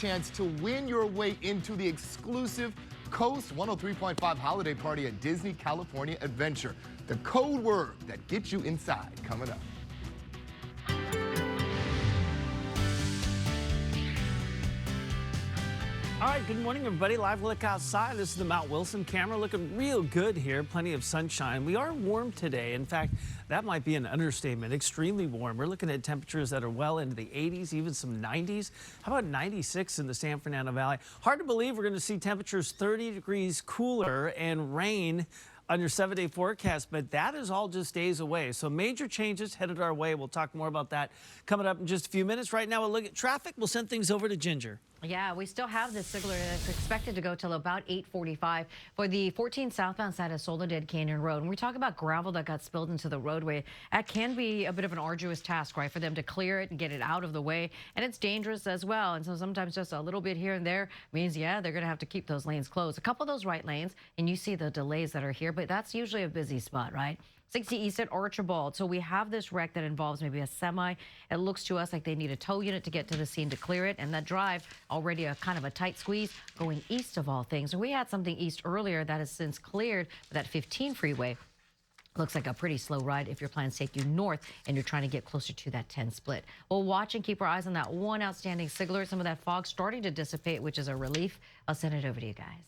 Chance to win your way into the exclusive Coast 103.5 holiday party at Disney California Adventure. The code word that gets you inside coming up. All right, good morning, everybody. Live look outside. This is the Mount Wilson camera looking real good here. Plenty of sunshine. We are warm today. In fact, that might be an understatement. Extremely warm. We're looking at temperatures that are well into the 80s, even some 90s. How about 96 in the San Fernando Valley? Hard to believe we're going to see temperatures 30 degrees cooler and rain on your 7-day forecast, but that is all just days away. So major changes headed our way. We'll talk more about that coming up in just a few minutes. Right now, we'll look at traffic. We'll send things over to Ginger. Yeah, we still have this signaler that's expected to go till about 8:45 for the 14 southbound side of Soledad Canyon Road. When we talk about gravel that got spilled into the roadway, that can be a bit of an arduous task, right, for them to clear it and get it out of the way. And it's dangerous as well. And so sometimes just a little bit here and there means, yeah, they're going to have to keep those lanes closed. A couple of those right lanes, and you see the delays that are here, but that's usually a busy spot, right? 60 East at Archibald. So we have this wreck that involves maybe a semi. It looks to us like they need a tow unit to get to the scene to clear it. And that drive, already a kind of a tight squeeze going east of all things. And we had something east earlier that has since cleared, that 15 freeway. Looks like a pretty slow ride if you're planning to take you north and you're trying to get closer to that 10 split. We'll watch and keep our eyes on that one outstanding signaler. Some of that fog starting to dissipate, which is a relief. I'll send it over to you guys.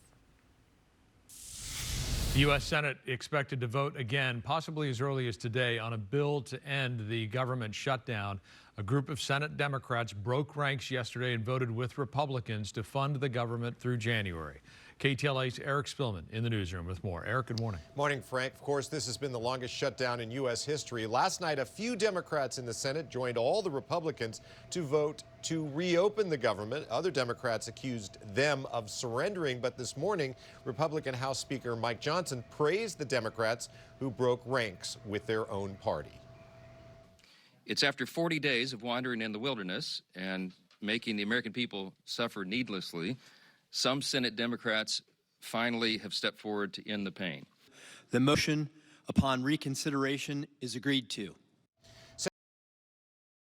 The U.S. Senate expected to vote again, possibly as early as today, on a bill to end the government shutdown. A group of Senate Democrats broke ranks yesterday and voted with Republicans to fund the government through January. KTLA's Eric Spillman in the newsroom with more. Eric, good morning. Morning, Frank. Of course, this has been the longest shutdown in U.S. history. Last night, a few Democrats in the Senate joined all the Republicans to vote to reopen the government. Other Democrats accused them of surrendering. But this morning, Republican House Speaker Mike Johnson praised the Democrats who broke ranks with their own party. It's after 40 days of wandering in the wilderness and making the American people suffer needlessly, some Senate Democrats finally have stepped forward to end the pain. The motion upon reconsideration is agreed to.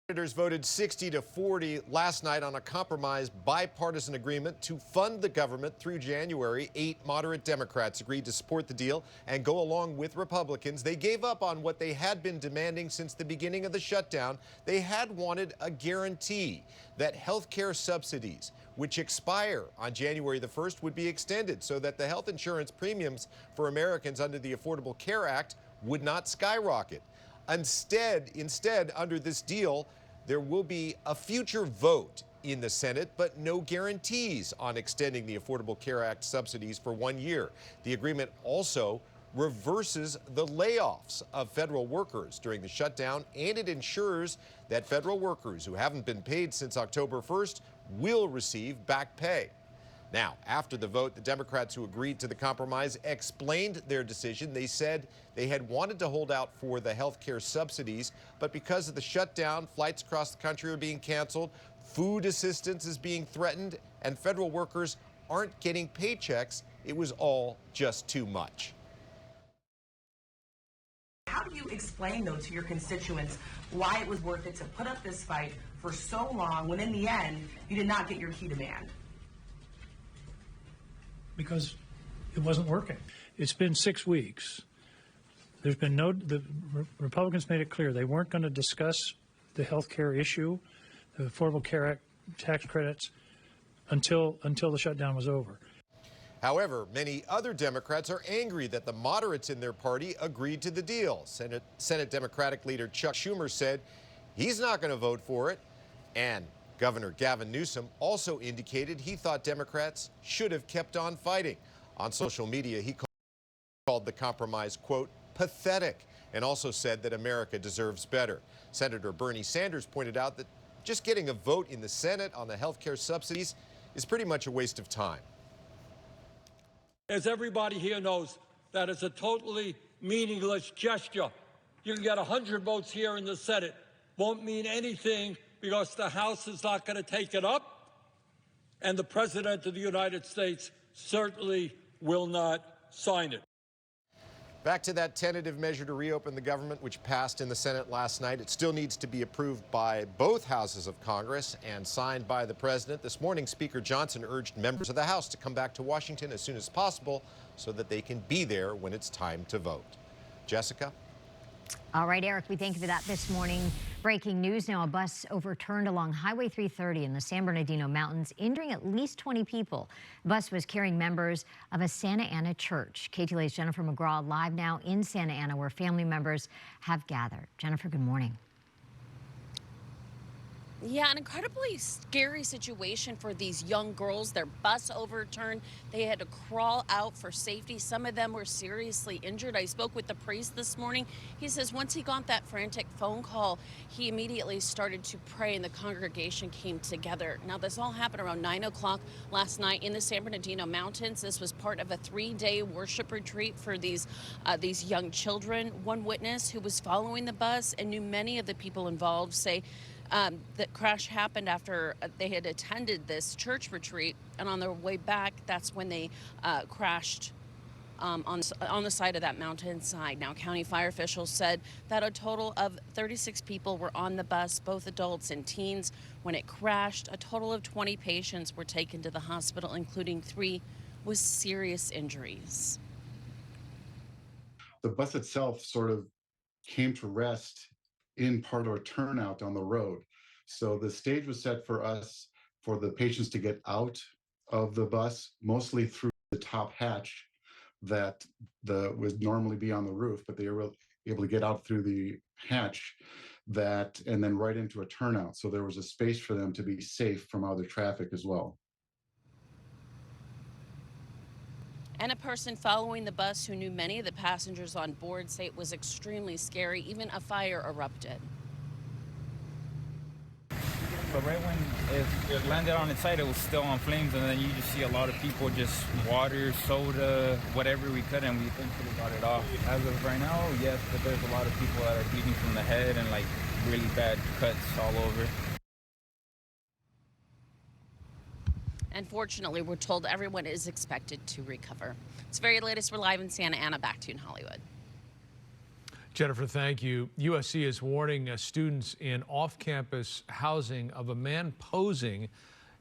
Senators voted 60-40 last night on a compromise bipartisan agreement to fund the government through January. 8 moderate Democrats agreed to support the deal and go along with Republicans. They gave up on what they had been demanding since the beginning of the shutdown. They had wanted a guarantee that health care subsidies, which expire on January the 1st, would be extended so that the health insurance premiums for Americans under the Affordable Care Act would not skyrocket. Instead, under this deal, there will be a future vote in the Senate, but no guarantees on extending the Affordable Care Act subsidies for 1 year. The agreement also reverses the layoffs of federal workers during the shutdown, and it ensures that federal workers who haven't been paid since October 1st will receive back pay. Now, after the vote, the Democrats who agreed to the compromise explained their decision. They said they had wanted to hold out for the health care subsidies, but because of the shutdown, flights across the country are being canceled, food assistance is being threatened, and federal workers aren't getting paychecks. It was all just too much. How do you explain, though, to your constituents why it was worth it to put up this fight for so long when in the end you did not get your key demand? Because it wasn't working. It's been 6 weeks. There's been the Republicans made it clear they weren't going to discuss the health care issue, the Affordable Care Act tax credits, until the shutdown was over. However, many other Democrats are angry that the moderates in their party agreed to the deal. Senate Democratic leader Chuck Schumer said he's not going to vote for it, and Governor Gavin Newsom also indicated he thought Democrats should have kept on fighting. On social media, he called the compromise, quote, pathetic, and also said that America deserves better. Senator Bernie Sanders pointed out that just getting a vote in the Senate on the health care subsidies is pretty much a waste of time. As everybody here knows, that is a totally meaningless gesture. You can get 100 votes here in the Senate. Won't mean anything because the House is not going to take it up, and the President of the United States certainly will not sign it. Back to that tentative measure to reopen the government, which passed in the Senate last night. It still needs to be approved by both houses of Congress and signed by the president. This morning, Speaker Johnson urged members of the House to come back to Washington as soon as possible so that they can be there when it's time to vote. Jessica? All right, Eric, we thank you for that this morning. Breaking news now, a bus overturned along Highway 330 in the San Bernardino Mountains, injuring at least 20 people. The bus was carrying members of a Santa Ana church. KTLA's Jennifer McGraw live now in Santa Ana, where family members have gathered. Jennifer, good morning. Yeah, an incredibly scary situation for these young girls. Their bus overturned. They had to crawl out for safety. Some of them were seriously injured. I spoke with the priest this morning. He says once he got that frantic phone call, he immediately started to pray and the congregation came together. Now, this all happened around 9 o'clock last night in the San Bernardino Mountains. This was part of a 3-day worship retreat for these young children. One witness who was following the bus and knew many of the people involved say that crash happened after they had attended this church retreat, and on their way back, that's when they crashed on the side of that mountainside. Now, county fire officials said that a total of 36 people were on the bus, both adults and teens. When it crashed, a total of 20 patients were taken to the hospital, including 3 with serious injuries. The bus itself sort of came to rest in part of a turnout on the road. So the stage was set for us, for the patients to get out of the bus, mostly through the top hatch that would normally be on the roof, but they were able to get out through the hatch and then right into a turnout. So there was a space for them to be safe from other traffic as well. And a person following the bus who knew many of the passengers on board say it was extremely scary. Even a fire erupted. But right when it landed on its side, it was still on flames, and then you just see a lot of people just water, soda, whatever we could, and we eventually got it off. As of right now, yes, but there's a lot of people that are bleeding from the head and like really bad cuts all over. And fortunately, we're told everyone is expected to recover. It's the very latest. We're live in Santa Ana. Back to you in Hollywood. Jennifer, thank you. USC is warning students in off-campus housing of a man posing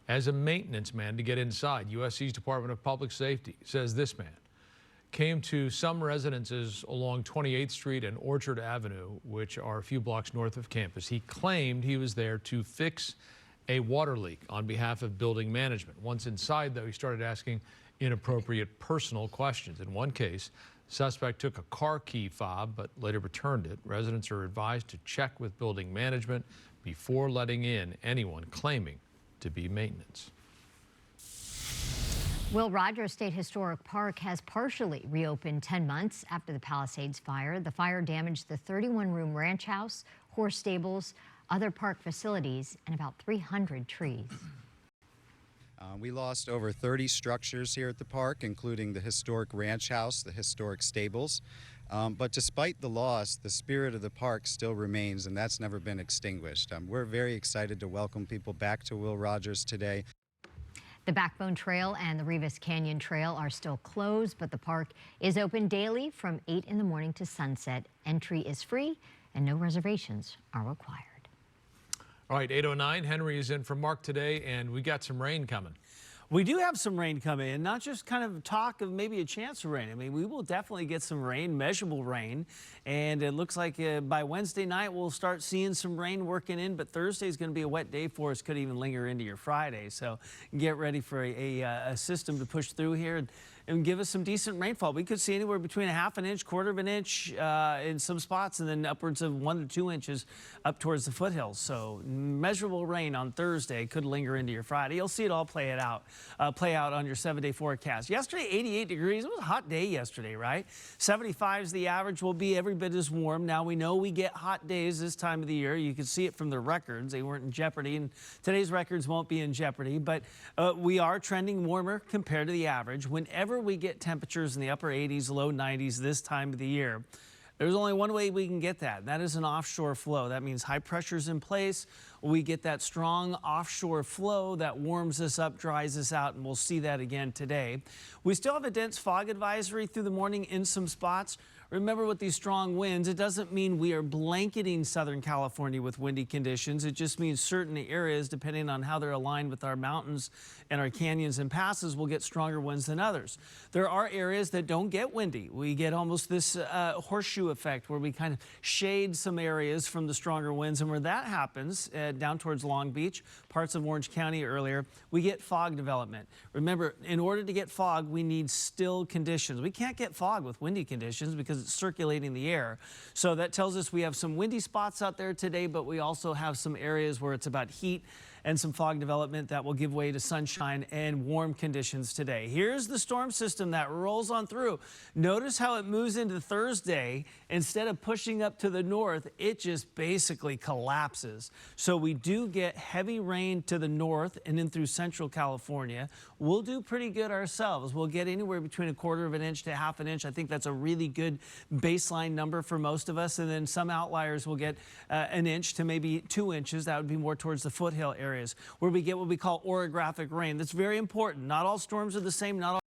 as a maintenance man to get inside. USC's Department of Public Safety says this man came to some residences along 28th Street and Orchard Avenue, which are a few blocks north of campus. He claimed he was there to fix a water leak on behalf of building management. Once inside, though, he started asking inappropriate personal questions. In one case, suspect took a car key fob but later returned it. Residents are advised to check with building management before letting in anyone claiming to be maintenance. Will Rogers State Historic Park has partially reopened 10 months after the Palisades fire. The fire damaged the 31-room ranch house, horse stables, other park facilities, and about 300 trees. We lost over 30 structures here at the park, including the historic ranch house, the historic stables. But despite the loss, the spirit of the park still remains, and that's never been extinguished. We're very excited to welcome people back to Will Rogers today. The Backbone Trail and the Rivas Canyon Trail are still closed, but the park is open daily from 8 in the morning to sunset. Entry is free and no reservations are required. All right, 8:09. Henry is in for Mark today, and we got some rain coming. We do have some rain coming in, not just kind of talk of maybe a chance of rain. I mean, we will definitely get some rain, measurable rain, and it looks like by Wednesday night we'll start seeing some rain working in, but Thursday is going to be a wet day for us, could even linger into your Friday. So get ready for a system to push through here and give us some decent rainfall. We could see anywhere between a half an inch, quarter of an inch in some spots, and then upwards of 1 to 2 inches up towards the foothills. So measurable rain on Thursday could linger into your Friday. You'll see it all play out on your 7-day forecast. Yesterday, 88 degrees. It was a hot day yesterday, right? 75 is the average. Will be every bit as warm. Now we know we get hot days this time of the year. You can see it from the records. They weren't in jeopardy, and today's records won't be in jeopardy. But we are trending warmer compared to the average. Whenever we get temperatures in the upper 80s, low 90s this time of the year, there's only one way we can get that. That is an offshore flow. That means high pressure's in place. we get that strong offshore flow that warms us up, dries us out, and we'll see that again today. We still have a dense fog advisory through the morning in some spots. Remember, with these strong winds, it doesn't mean we are blanketing Southern California with windy conditions. It just means certain areas, depending on how they're aligned with our mountains and our canyons and passes, will get stronger winds than others. There are areas that don't get windy. We get almost this horseshoe effect where we kind of shade some areas from the stronger winds. And where that happens, down towards Long Beach, parts of Orange County earlier, we get fog development. Remember, in order to get fog, we need still conditions. We can't get fog with windy conditions because it's circulating the air. So that tells us we have some windy spots out there today, but we also have some areas where it's about heat and some fog development that will give way to sunshine and warm conditions today. Here's the storm system that rolls on through. Notice how it moves into Thursday. Instead of pushing up to the north, it just basically collapses. So we do get heavy rain to the north and in through central California. We'll do pretty good ourselves. We'll get anywhere between 1/4 of an inch to 1/2 inch. I think that's a really good baseline number for most of us. And then some outliers will get 1 inch to maybe 2 inches. That would be more towards the foothill areas where we get what we call orographic rain. That's very important. Not all storms are the same. Not all